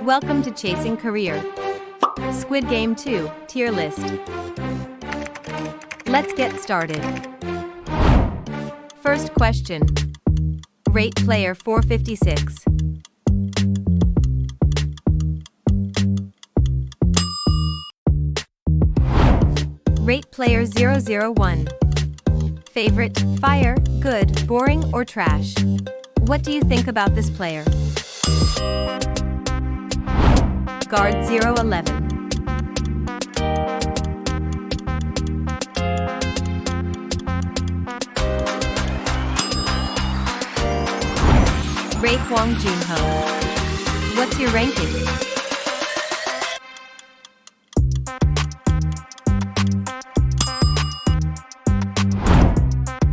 Welcome to Chasing Career. Squid Game 2, Tier List. Let's get started. First question. Rate player 456. Rate player 001. Favorite, fire, good, boring, or trash? What do you think about this player? Guard 011. Ray Kwong Junho. What's your ranking?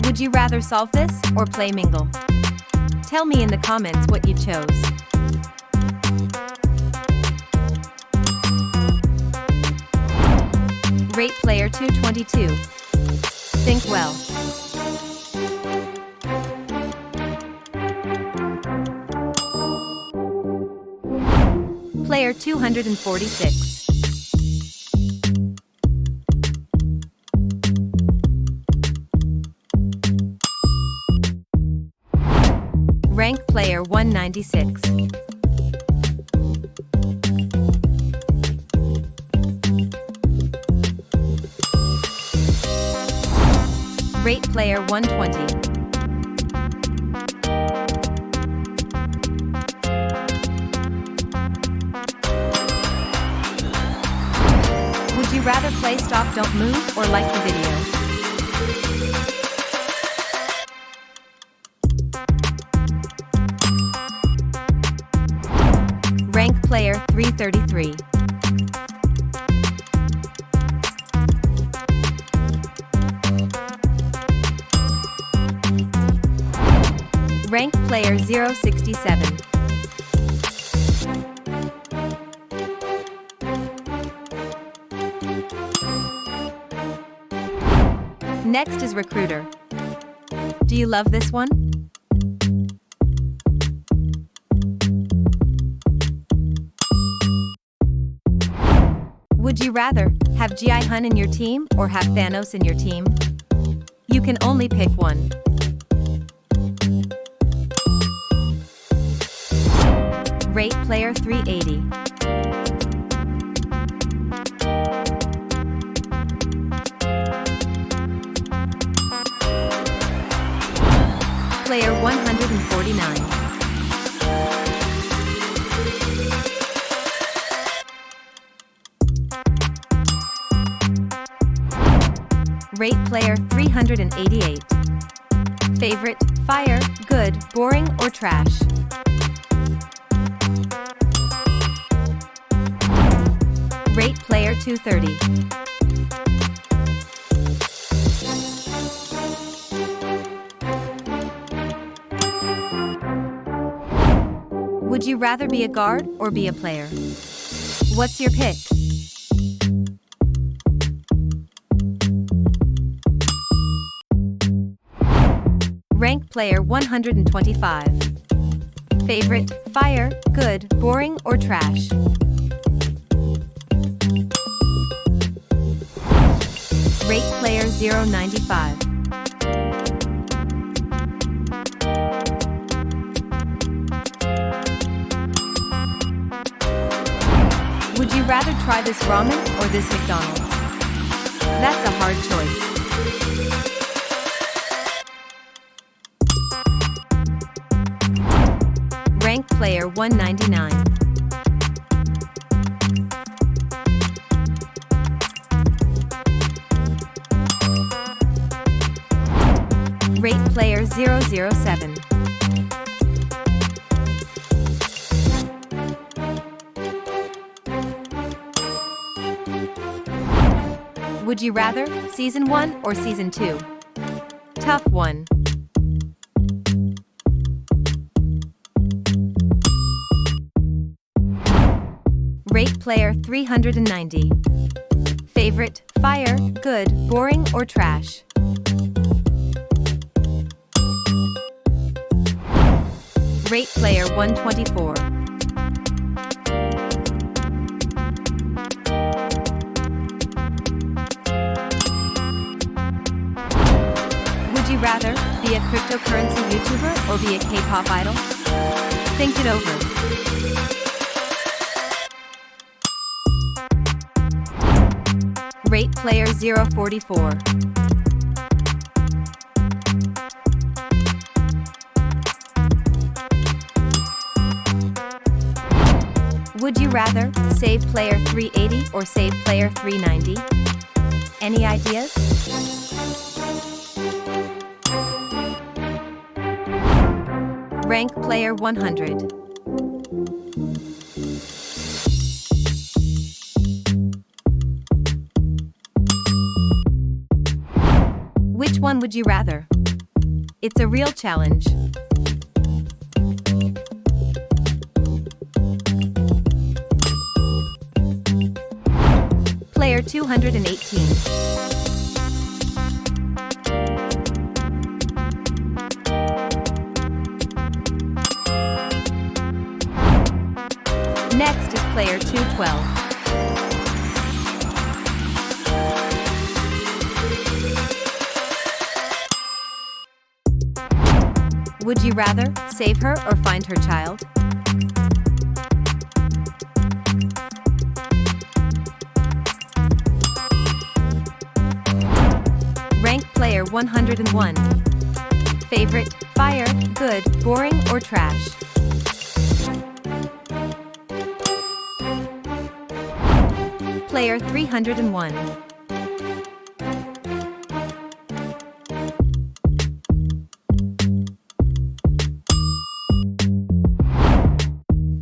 Would you rather solve this or play Mingle? Tell me in the comments what you chose. Rate player 222. Think well. Player 246. Rank player 196. Rate player 120. Would you rather play Stop Don't Move or like the video? Rank player 333. Rank player 067. Next is Recruiter. Do you love this one? Would you rather have Ji Hun in your team or have Thanos in your team? You can only pick one. Rate player 380. Player 149. Rate player 388. Favorite, fire, good, boring, or trash? Rate player 230. Would you rather be a guard or be a player? What's your pick? Rank player 125. Favorite, fire, good, boring, or trash? Rate player 095. Would you rather try this ramen or this McDonald's? That's a hard choice. Rank player 199. Rate player 007. Would you rather Season 1 or Season 2? Tough one. Rate player 390. Favorite, fire, good, boring, or trash? Rate player 124. Be a cryptocurrency YouTuber or be a K-pop idol? Think it over. Rate player 044. Would you rather save player 380 or save player 390? Any ideas? Rank player 100. Which one would you rather? It's a real challenge. Player 218. Next is player 212. Would you rather save her or find her child? Rank player 101. Favorite, fire, good, boring, or trash? Player 301.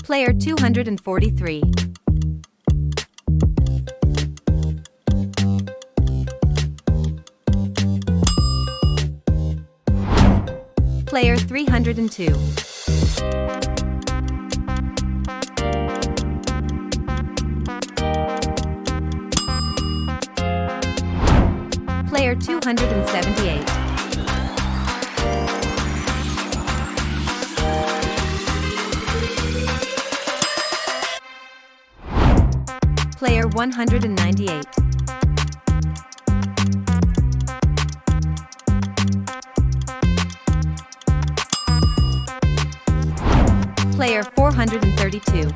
Player 243. Player 302. Player 278. Player 198. Player 432.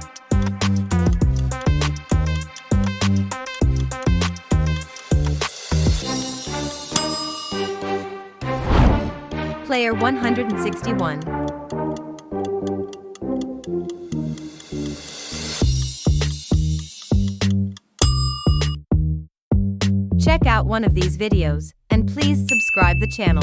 Player 161. Check out one of these videos, and please subscribe the channel.